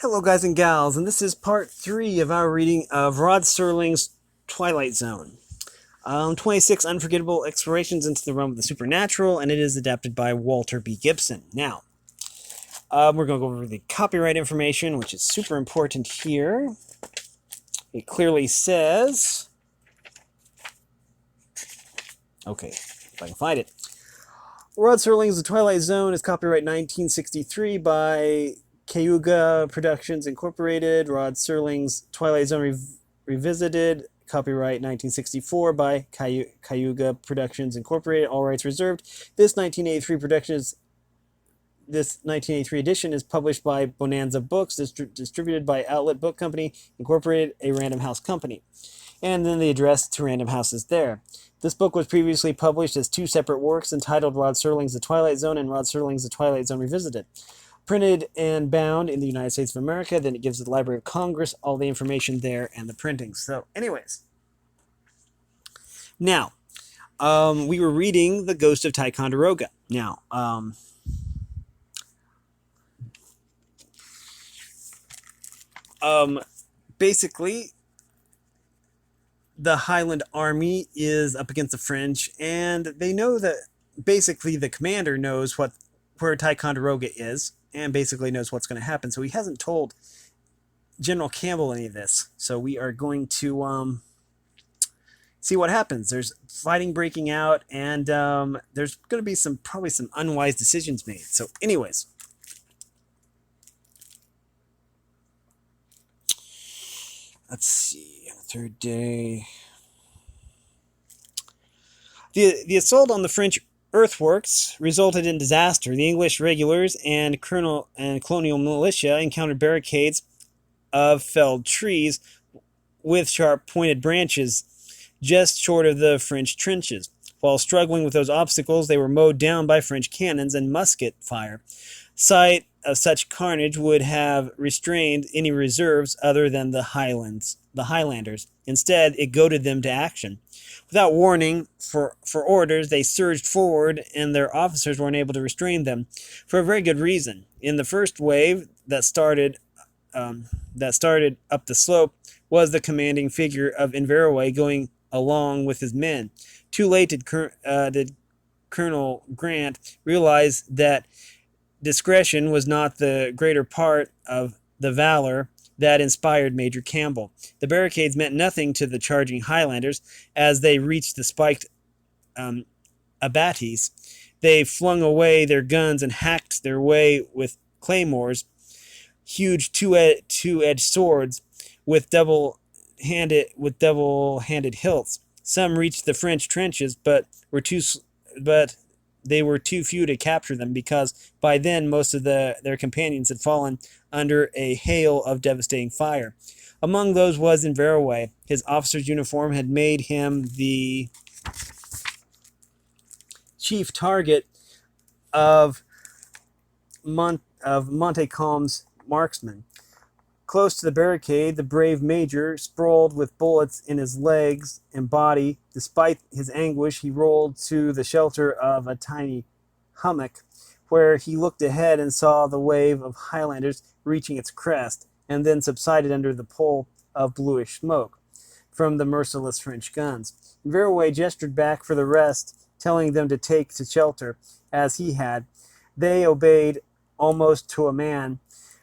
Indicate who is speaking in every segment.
Speaker 1: Hello, guys and gals, and this is part 3 of our reading of Rod Serling's Twilight Zone. 26 unforgettable explorations into the realm of the supernatural, and it is adapted by Walter B. Gibson. Now, we're going to go over the copyright information, which is super important here. It clearly says... Okay, if I can find it. Rod Serling's The Twilight Zone is copyright 1963 by Cayuga Productions Incorporated. Rod Serling's Twilight Zone Revisited, copyright 1964 by Cayuga Productions Incorporated. All rights reserved. This 1983 edition is published by Bonanza Books, distributed by Outlet Book Company Incorporated, a Random House company. And then the address to Random House is there. This book was previously published as 2 separate works entitled Rod Serling's The Twilight Zone and Rod Serling's The Twilight Zone Revisited. Printed and bound in the United States of America. Then it gives the Library of Congress all the information there and the printing. So anyways. Now, we were reading The Ghost of Ticonderoga. Now, basically, the Highland Army is up against the French, and they know that basically the commander knows where Ticonderoga is, and basically knows what's going to happen. So he hasn't told General Campbell any of this. So we are going to see what happens. There's fighting breaking out, and there's going to be probably some unwise decisions made. So anyways. Let's see. Third day. The assault on the French earthworks resulted in disaster. The English regulars and colonial militia encountered barricades of felled trees with sharp pointed branches just short of the French trenches. While struggling with those obstacles, they were mowed down by French cannons and musket fire. Sight of such carnage would have restrained any reserves other than the Highlanders. Instead, it goaded them to action. Without warning for orders, they surged forward, and their officers were unable to restrain them, for a very good reason. In the first wave that started up the slope was the commanding figure of Inverurie going along with his men. Too late did Colonel Grant realize that discretion was not the greater part of the valor that inspired Major Campbell. The barricades meant nothing to the charging Highlanders. As they reached the spiked abatis, they flung away their guns and hacked their way with claymores, huge two-edged swords with double-handed hilts. Some reached the French trenches, but they were too few to capture them, because by then most of their companions had fallen under a hail of devastating fire. Among those was Inverurie. His officer's uniform had made him the chief target of Montcalm's marksmen. Close to the barricade, the brave major, sprawled with bullets in his legs and body. Despite his anguish, he rolled to the shelter of a tiny hummock, where he looked ahead and saw the wave of Highlanders reaching its crest, and then subsided under the pall of bluish smoke from the merciless French guns. Inverurie gestured back for the rest, telling them to take to shelter, as he had. They obeyed almost to a man,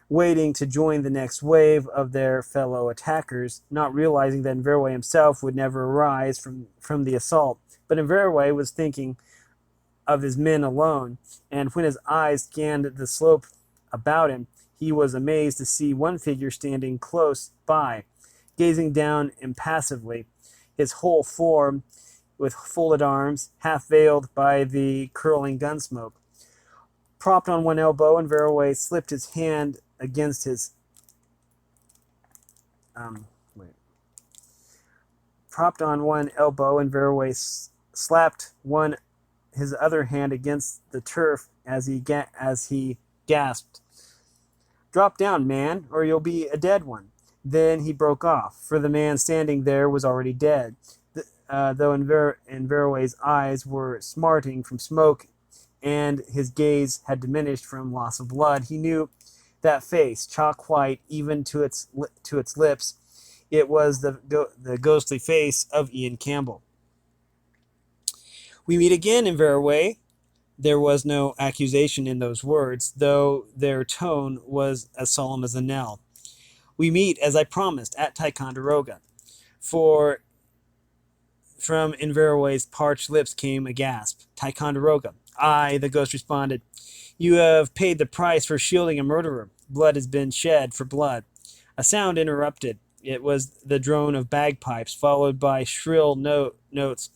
Speaker 1: waiting to join the next wave of their fellow attackers, not realizing that Inverurie himself would never arise from the assault. But Inverurie was thinking of his men alone, and when his eyes scanned the slope about him, he was amazed to see one figure standing close by, gazing down impassively, his whole form with folded arms, half veiled by the curling gun smoke. Propped on one elbow, Inverurie slipped his hand against his Propped on one elbow, Inverurie slapped his other hand against the turf as he gasped, "Drop down, man, or you'll be a dead one." Then he broke off, for the man standing there was already dead. Though Inveruie's eyes were smarting from smoke and his gaze had diminished from loss of blood, he knew That face, chalk white even to its lips, it was the ghostly face of Ian Campbell. We meet again in Verway. There was no accusation in those words, though their tone was as solemn as a knell. We meet, as I promised, at Ticonderoga. For from Inveraway's parched lips came a gasp. Ticonderoga. Aye, the ghost responded. You have paid the price for shielding a murderer. Blood has been shed for blood. A sound interrupted. It was the drone of bagpipes, followed by shrill notes,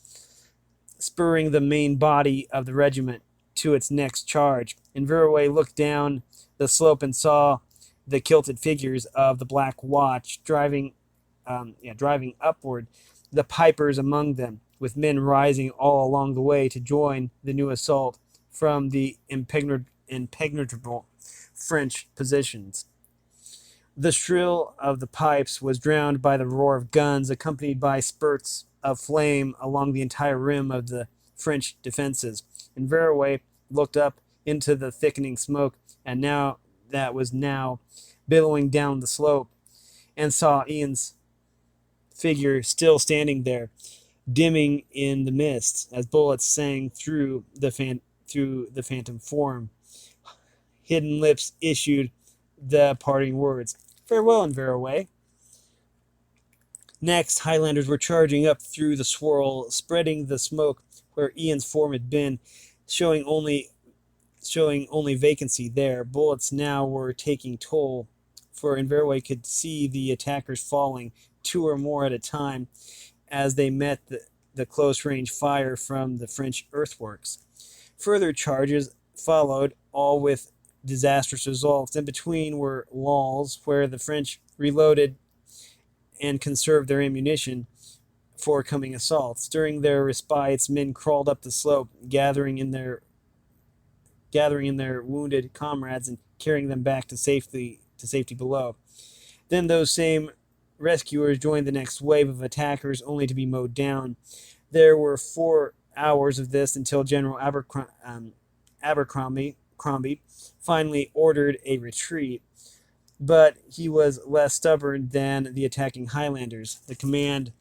Speaker 1: spurring the main body of the regiment to its next charge. Inveraway looked down the slope and saw the kilted figures of the Black Watch driving upward, the pipers among them, with men rising all along the way to join the new assault from the impenetrable French positions. The shrill of the pipes was drowned by the roar of guns, accompanied by spurts of flame along the entire rim of the French defenses. And Verway looked up into the thickening smoke, and now that was now billowing down the slope, and saw Ian's figure still standing there, dimming in the mist as bullets sang through the phantom form. Hidden lips issued the parting words, "Farewell, Inveraway." Next, Highlanders were charging up through the swirl, spreading the smoke where Ian's form had been, showing only vacancy there. Bullets now were taking toll, for Inveraway could see the attackers falling, 2 or more at a time, as they met the close-range fire from the French earthworks. Further charges followed, all with disastrous results. In between were lulls where the French reloaded and conserved their ammunition for coming assaults. During their respites, men crawled up the slope, gathering in their wounded comrades and carrying them back to safety below. Then those same rescuers joined the next wave of attackers, only to be mowed down. There were 4 hours of this until General Abercrombie finally ordered a retreat, but he was less stubborn than the attacking Highlanders. The command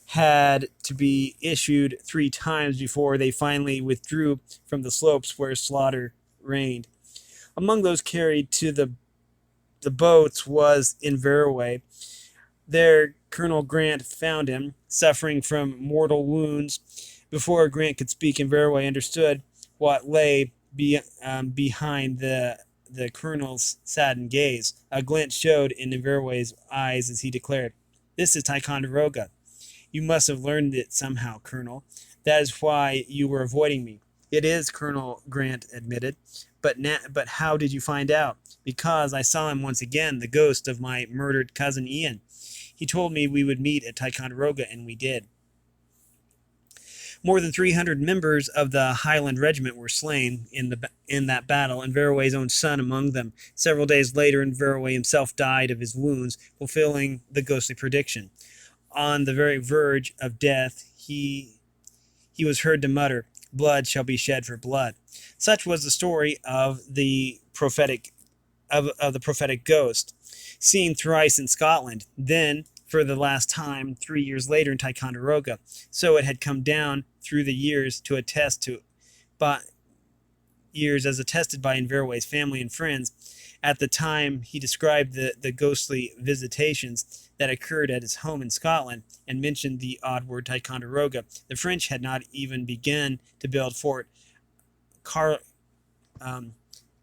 Speaker 1: had to be issued 3 times before they finally withdrew from the slopes where slaughter reigned. Among those carried to the boats was Inveraway. There Colonel Grant found him, suffering from mortal wounds. Before Grant could speak, Inveraway understood what lay behind the colonel's saddened gaze. A glint showed in Inveraway's eyes as he declared, "This is Ticonderoga. You must have learned it somehow, Colonel. That is why you were avoiding me." "It is," Colonel Grant admitted. But how did you find out?" "Because I saw him once again, the ghost of my murdered cousin Ian. He told me we would meet at Ticonderoga, and we did." More than 300 members of the Highland Regiment were slain in that battle, and Verway's own son among them. Several days later, Verway himself died of his wounds, fulfilling the ghostly prediction. On the very verge of death, he was heard to mutter, "Blood shall be shed for blood." Such was the story of the prophetic ghost, seen thrice in Scotland, then for the last time 3 years later in Ticonderoga. So it had come down through the years as attested by Inveraway's family and friends. At the time he described the ghostly visitations that occurred at his home in Scotland and mentioned the odd word Ticonderoga. The French had not even begun to build Fort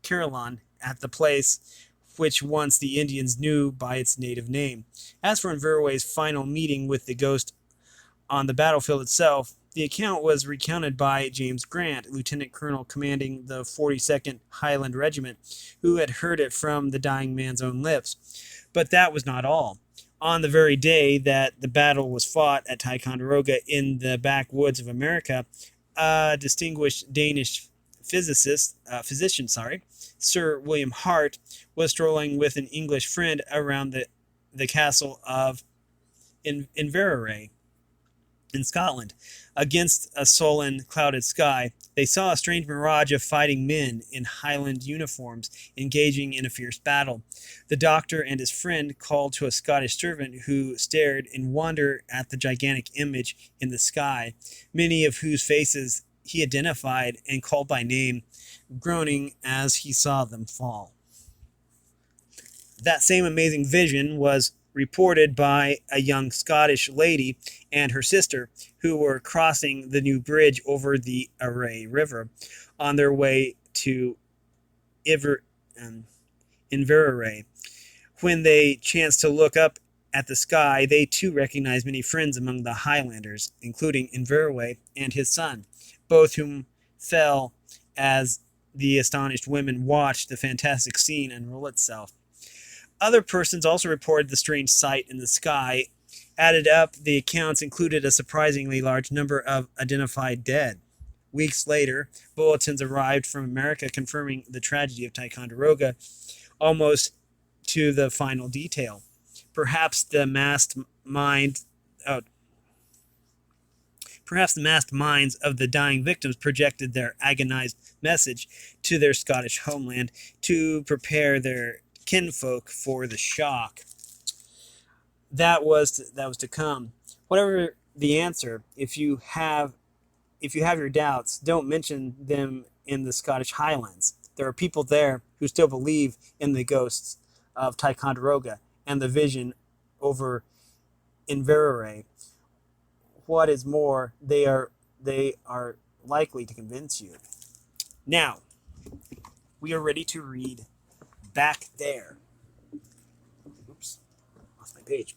Speaker 1: Carillon at the place which once the Indians knew by its native name. As for Inveraway's final meeting with the ghost on the battlefield itself, the account was recounted by James Grant, lieutenant colonel commanding the 42nd Highland Regiment, who had heard it from the dying man's own lips. But that was not all. On the very day that the battle was fought at Ticonderoga in the backwoods of America, a distinguished Danish physician, Sir William Hart, was strolling with an English friend around the castle of Inverary. in Scotland. Against a sullen, clouded sky, they saw a strange mirage of fighting men in Highland uniforms engaging in a fierce battle. The doctor and his friend called to a Scottish servant who stared in wonder at the gigantic image in the sky, many of whose faces he identified and called by name, groaning as he saw them fall. That same amazing vision was reported by a young Scottish lady and her sister who were crossing the new bridge over the Array River on their way to Inverary. When they chanced to look up at the sky, they too recognized many friends among the Highlanders, including Inverary and his son, both whom fell as the astonished women watched the fantastic scene unroll itself. Other persons also reported the strange sight in the sky. Added up, the accounts included a surprisingly large number of identified dead. Weeks later, bulletins arrived from America confirming the tragedy of Ticonderoga almost to the final detail. Perhaps the masked minds of the dying victims projected their agonized message to their Scottish homeland to prepare their kinfolk for the shock that was to come. Whatever the answer, if you have your doubts, don't mention them in the Scottish Highlands. There are people there who still believe in the ghosts of Ticonderoga and the vision over Inverary. What is more, they are likely to convince you. Now, we are ready to read Back There. Oops, lost my page.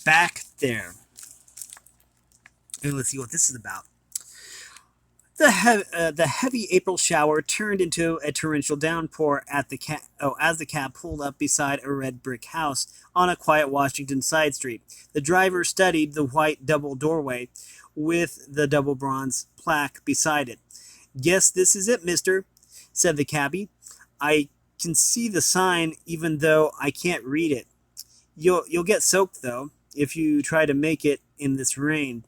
Speaker 1: Back There. And let's see what this is about. The heavy April shower turned into a torrential downpour as the cab pulled up beside a red brick house on a quiet Washington side street. The driver studied the white double doorway with the double bronze plaque beside it. "Guess this is it, mister," said the cabbie. "I can see the sign even though I can't read it. You'll get soaked, though, if you try to make it in this rain."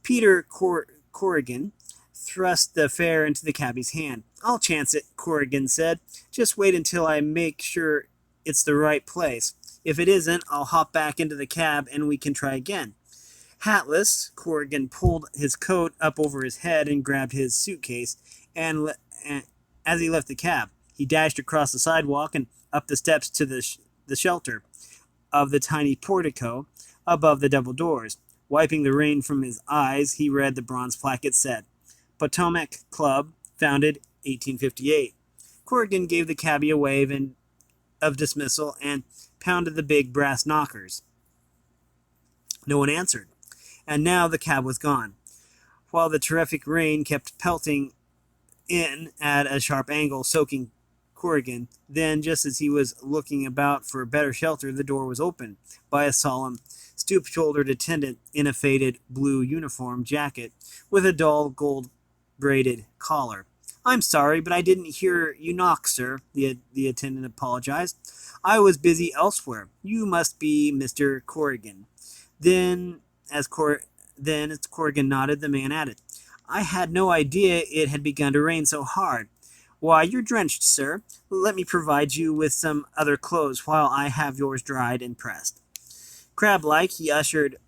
Speaker 1: Peter Corrigan thrust the fare into the cabbie's hand. "I'll chance it," Corrigan said. "Just wait until I make sure it's the right place. If it isn't, I'll hop back into the cab and we can try again." Hatless, Corrigan pulled his coat up over his head and grabbed his suitcase, and as he left the cab, he dashed across the sidewalk and up the steps to the shelter of the tiny portico above the double doors. Wiping the rain from his eyes, he read the bronze plaque. It said, "Potomac Club, founded 1858. Corrigan gave the cabbie a wave of dismissal and pounded the big brass knockers. No one answered, and now the cab was gone, while the terrific rain kept pelting in at a sharp angle, soaking Corrigan. Then, just as he was looking about for better shelter, the door was opened by a solemn, stoop-shouldered attendant in a faded blue uniform jacket with a dull gold-braided collar. "I'm sorry, but I didn't hear you knock, sir," the attendant apologized. "I was busy elsewhere. You must be Mr. Corrigan." Then, as Corrigan nodded, the man added, "I had no idea it had begun to rain so hard. Why, you're drenched, sir. Let me provide you with some other clothes while I have yours dried and pressed." Crab-like, he ushered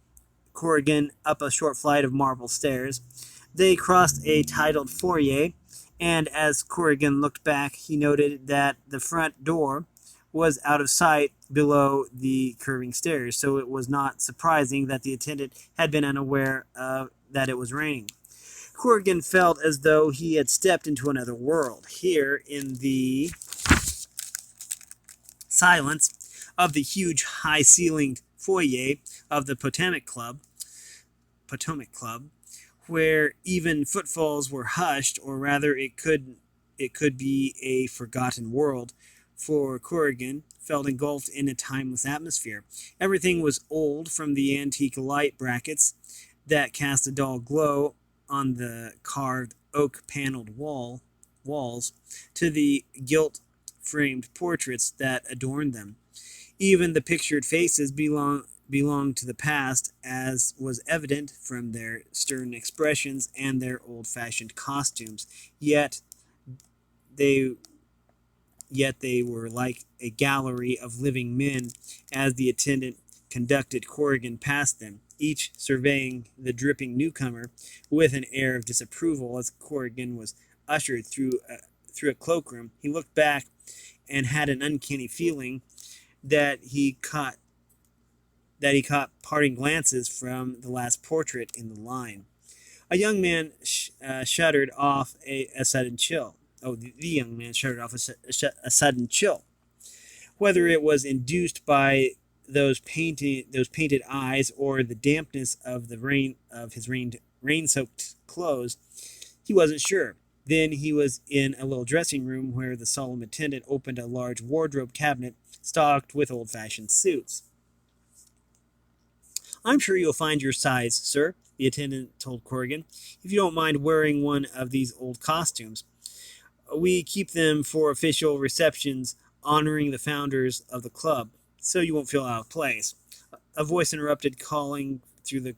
Speaker 1: Corrigan up a short flight of marble stairs. They crossed a titled foyer, and as Corrigan looked back, he noted that the front door was out of sight below the curving stairs, so it was not surprising that the attendant had been unaware that it was raining. Corrigan felt as though he had stepped into another world. Here, in the silence of the huge, high-ceilinged foyer of the Potomac Club, where even footfalls were hushed, or rather it could be a forgotten world, for Corrigan felt engulfed in a timeless atmosphere. Everything was old, from the antique light brackets that cast a dull glow on the carved oak-paneled walls to the gilt-framed portraits that adorned them. Even the pictured faces belonged to the past, as was evident from their stern expressions and their old-fashioned costumes. Yet they Yet they were like a gallery of living men as the attendant conducted Corrigan past them, each surveying the dripping newcomer with an air of disapproval. As Corrigan was ushered through a cloakroom, he looked back and had an uncanny feeling that he caught parting glances from the last portrait in the line. A young man shuddered off a sudden chill. Oh, the young man shuddered off a sudden chill. Whether it was induced by those painted eyes or the dampness of his rain-soaked clothes, he wasn't sure. Then he was in a little dressing room where the solemn attendant opened a large wardrobe cabinet stocked with old-fashioned suits. "I'm sure you'll find your size, sir," the attendant told Corrigan, "if you don't mind wearing one of these old costumes. We keep them for official receptions honoring the founders of the club, so you won't feel out of place." A voice interrupted, calling through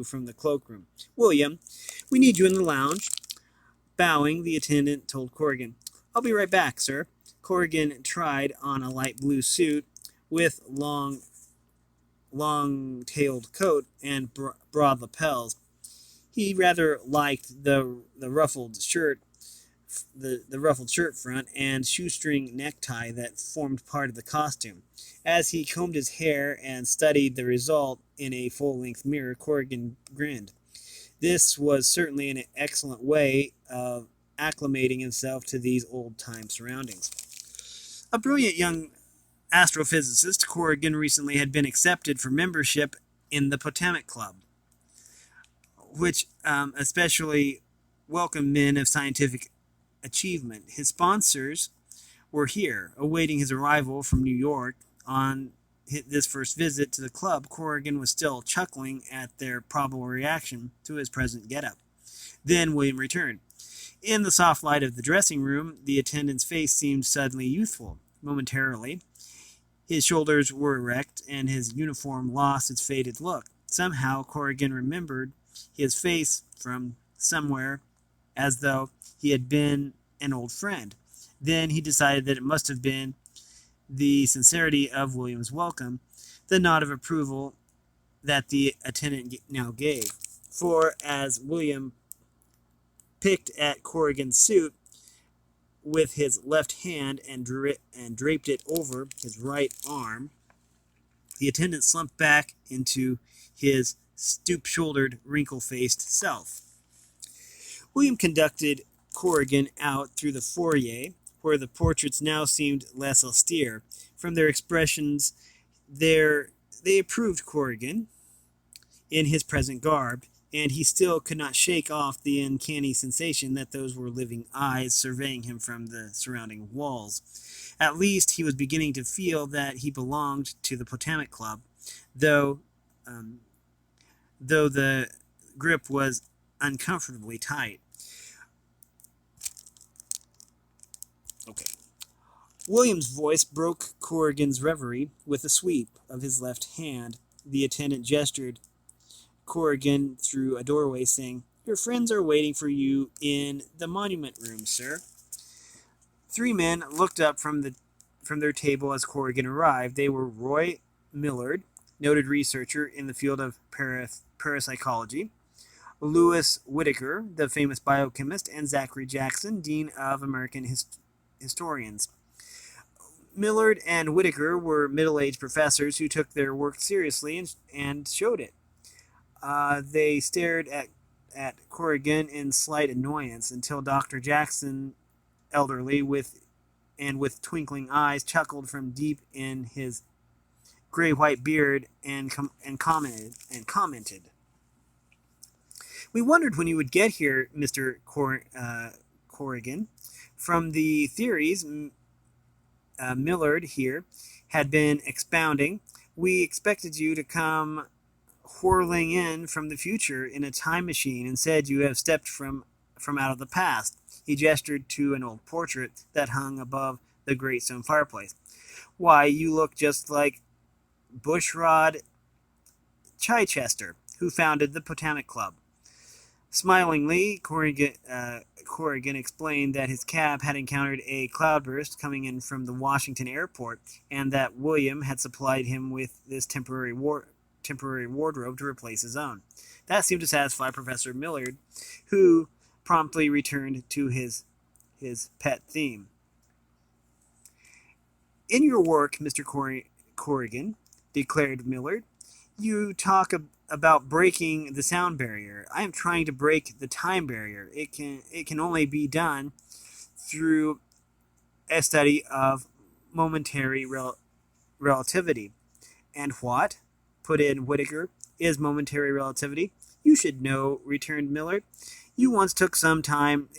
Speaker 1: from the cloakroom. "William, we need you in the lounge." Bowing, the attendant told Corrigan, "I'll be right back, sir." Corrigan tried on a light blue suit with long-tailed coat and broad lapels. He rather liked the ruffled shirt front and shoestring necktie that formed part of the costume. As he combed his hair and studied the result in a full-length mirror, Corrigan grinned. This was certainly an excellent way of acclimating himself to these old-time surroundings. A brilliant young astrophysicist, Corrigan recently had been accepted for membership in the Potomac Club, which especially welcomed men of scientific achievement. His sponsors were here, awaiting his arrival from New York. On this first visit to the club, Corrigan was still chuckling at their probable reaction to his present getup. Then William returned. In the soft light of the dressing room, the attendant's face seemed suddenly youthful. Momentarily, his shoulders were erect, and his uniform lost its faded look. Somehow, Corrigan remembered his face from somewhere, as though he had been an old friend. Then he decided that it must have been the sincerity of William's welcome, the nod of approval that the attendant now gave. For as William picked at Corrigan's suit with his left hand and draped it over his right arm, the attendant slumped back into his stoop-shouldered, wrinkle-faced self. William conducted Corrigan out through the foyer, where the portraits now seemed less austere. From their expressions, they approved Corrigan in his present garb, and he still could not shake off the uncanny sensation that those were living eyes surveying him from the surrounding walls. At least he was beginning to feel that he belonged to the Potomac Club, though the grip was uncomfortably tight. Okay. William's voice broke Corrigan's reverie with a sweep of his left hand. The attendant gestured Corrigan through a doorway, saying, "Your friends are waiting for you in the monument room, sir." Three men looked up from their table as Corrigan arrived. They were Roy Millard, noted researcher in the field of parapsychology, Louis Whitaker, the famous biochemist, and Zachary Jackson, Dean of American Historians. Millard and Whitaker were middle-aged professors who took their work seriously and showed it. They stared at Corrigan in slight annoyance until Dr. Jackson, elderly with twinkling eyes, chuckled from deep in his gray-white beard and commented, "We wondered when you would get here, Mr. Corrigan. From the theories Millard here had been expounding, we expected you to come whirling in from the future in a time machine. Instead, you have stepped from out of the past." He gestured to an old portrait that hung above the great stone fireplace. "Why, you look just like Bushrod Chichester, who founded the Potomac Club. Smilingly, Corrigan explained that his cab had encountered a cloudburst coming in from the Washington airport, and that William had supplied him with this temporary wardrobe to replace his own. That seemed to satisfy Professor Millard, who promptly returned to his pet theme. In your work, Mr. Corrigan, declared Millard, you talk about breaking the sound barrier. I am trying to break the time barrier. It can only be done through a study of momentary relativity. And what, put in Whittaker, is momentary relativity? You should know, returned Millard. You once took some time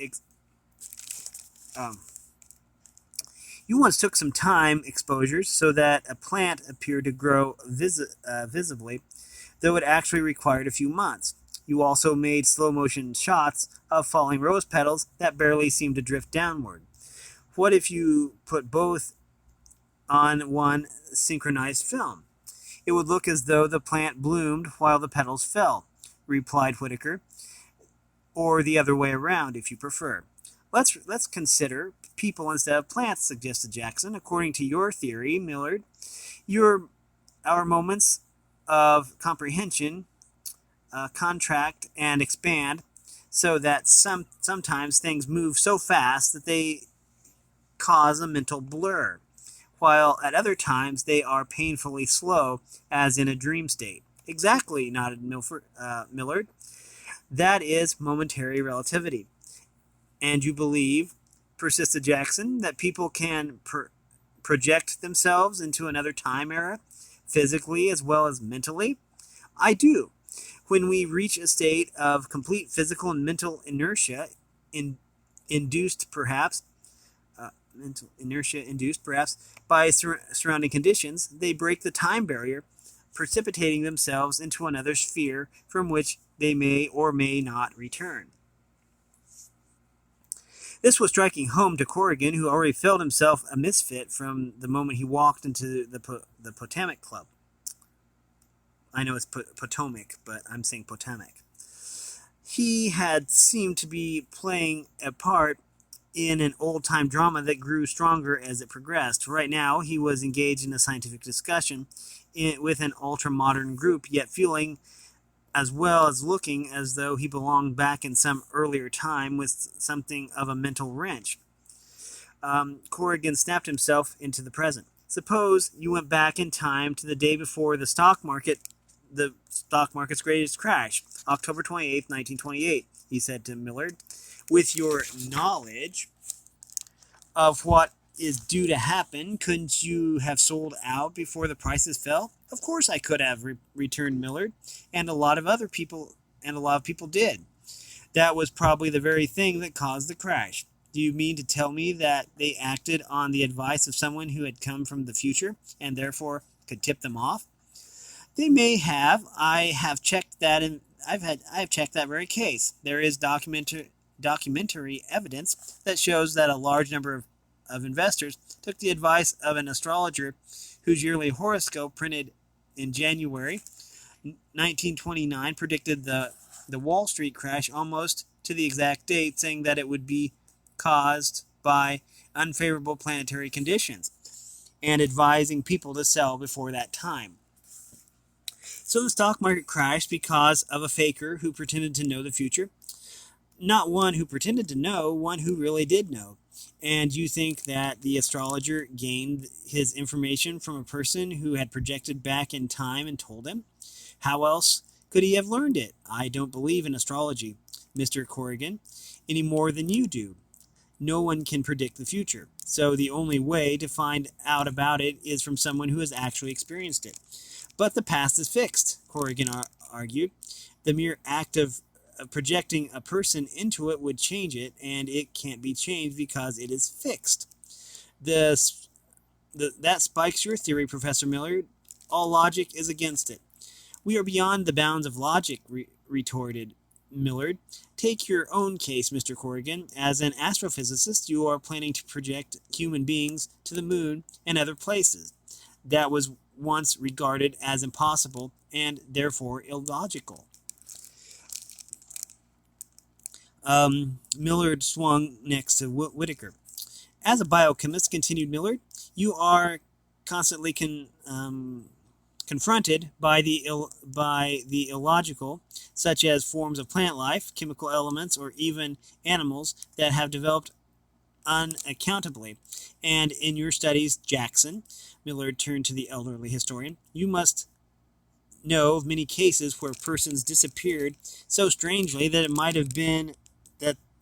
Speaker 1: exposures so that a plant appeared to grow visibly, though it actually required a few months. You also made slow-motion shots of falling rose petals that barely seemed to drift downward. What if you put both on one synchronized film? It would look as though the plant bloomed while the petals fell, replied Whittaker, or the other way around, if you prefer. Let's consider people instead of plants, suggested Jackson. According to your theory, Millard, our moments of comprehension contract and expand so that sometimes things move so fast that they cause a mental blur, while at other times they are painfully slow, as in a dream state. Exactly, nodded Millard. That is momentary relativity. And you believe, persisted Jackson, that people can project themselves into another time era, physically as well as mentally? I do. When we reach a state of complete physical and mental inertia, induced perhaps by surrounding conditions, they break the time barrier, precipitating themselves into another sphere from which they may or may not return. This was striking home to Corrigan, who already felt himself a misfit from the moment he walked into the Potomac Club. I know it's Potomac, but I'm saying Potomac. He had seemed to be playing a part in an old-time drama that grew stronger as it progressed. Right now, he was engaged in a scientific discussion with an ultra-modern group, yet feeling as well as looking as though he belonged back in some earlier time with something of a mental wrench. Corrigan snapped himself into the present. Suppose you went back in time to the day before the stock market's greatest crash, October 28th, 1928, he said to Millard. With your knowledge of what is due to happen, couldn't you have sold out before the prices fell? Of course I could have, returned Millard, and a lot of people did. That was probably the very thing that caused the crash. Do you mean to tell me that they acted on the advice of someone who had come from the future and therefore could tip them off? They may have. I have checked that I've checked that very case. There is documentary evidence that shows that a large number of investors took the advice of an astrologer whose yearly horoscope, printed in January 1929, predicted the Wall Street crash almost to the exact date, saying that it would be caused by unfavorable planetary conditions, and advising people to sell before that time. So the stock market crashed because of a faker who pretended to know the future. Not one who pretended to know, one who really did know. And you think that the astrologer gained his information from a person who had projected back in time and told him? How else could he have learned it? I don't believe in astrology, Mr. Corrigan, any more than you do. No one can predict the future, so the only way to find out about it is from someone who has actually experienced it. But the past is fixed, Corrigan argued. The mere act of projecting a person into it would change it, and it can't be changed because it is fixed. That spikes your theory, Professor Millard. All logic is against it. We are beyond the bounds of logic, retorted Millard. Take your own case, Mr. Corrigan. As an astrophysicist, you are planning to project human beings to the moon and other places. That was once regarded as impossible and therefore illogical. Millard swung next to Whitaker. As a biochemist, continued Millard, you are constantly confronted by the illogical, such as forms of plant life, chemical elements, or even animals that have developed unaccountably. And in your studies, Jackson, Millard turned to the elderly historian, you must know of many cases where persons disappeared so strangely that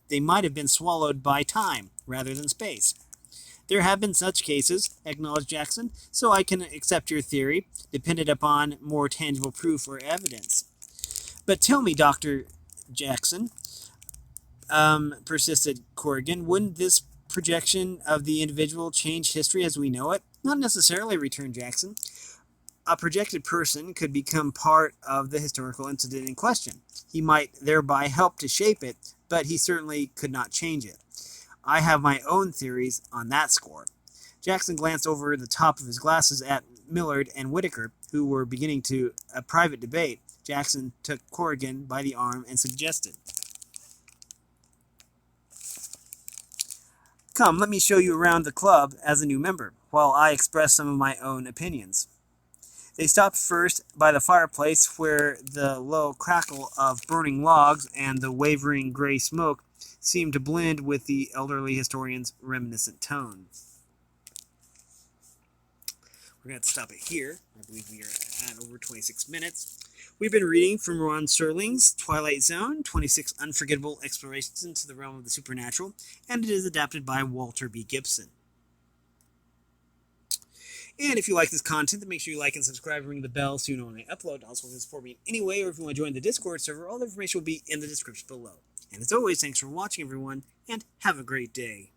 Speaker 1: they might have been swallowed by time rather than space. There have been such cases, acknowledged Jackson, so I can accept your theory, dependent upon more tangible proof or evidence. But tell me, Dr. Jackson, persisted Corrigan, wouldn't this projection of the individual change history as we know it? Not necessarily, returned Jackson. A projected person could become part of the historical incident in question. He might thereby help to shape it, but he certainly could not change it. I have my own theories on that score. Jackson glanced over the top of his glasses at Millard and Whitaker, who were beginning a private debate. Jackson took Corrigan by the arm and suggested, "Come, let me show you around the club as a new member, while I express some of my own opinions." They stopped first by the fireplace, where the low crackle of burning logs and the wavering gray smoke seemed to blend with the elderly historian's reminiscent tone. We're going to have to stop it here. I believe we are at over 26 minutes. We've been reading from Ron Serling's Twilight Zone, 26 Unforgettable Explorations into the Realm of the Supernatural, and it is adapted by Walter B. Gibson. And if you like this content, then make sure you like and subscribe and ring the bell so you know when I upload. Also, if you support me in any way, or if you want to join the Discord server, all the information will be in the description below. And as always, thanks for watching, everyone, and have a great day.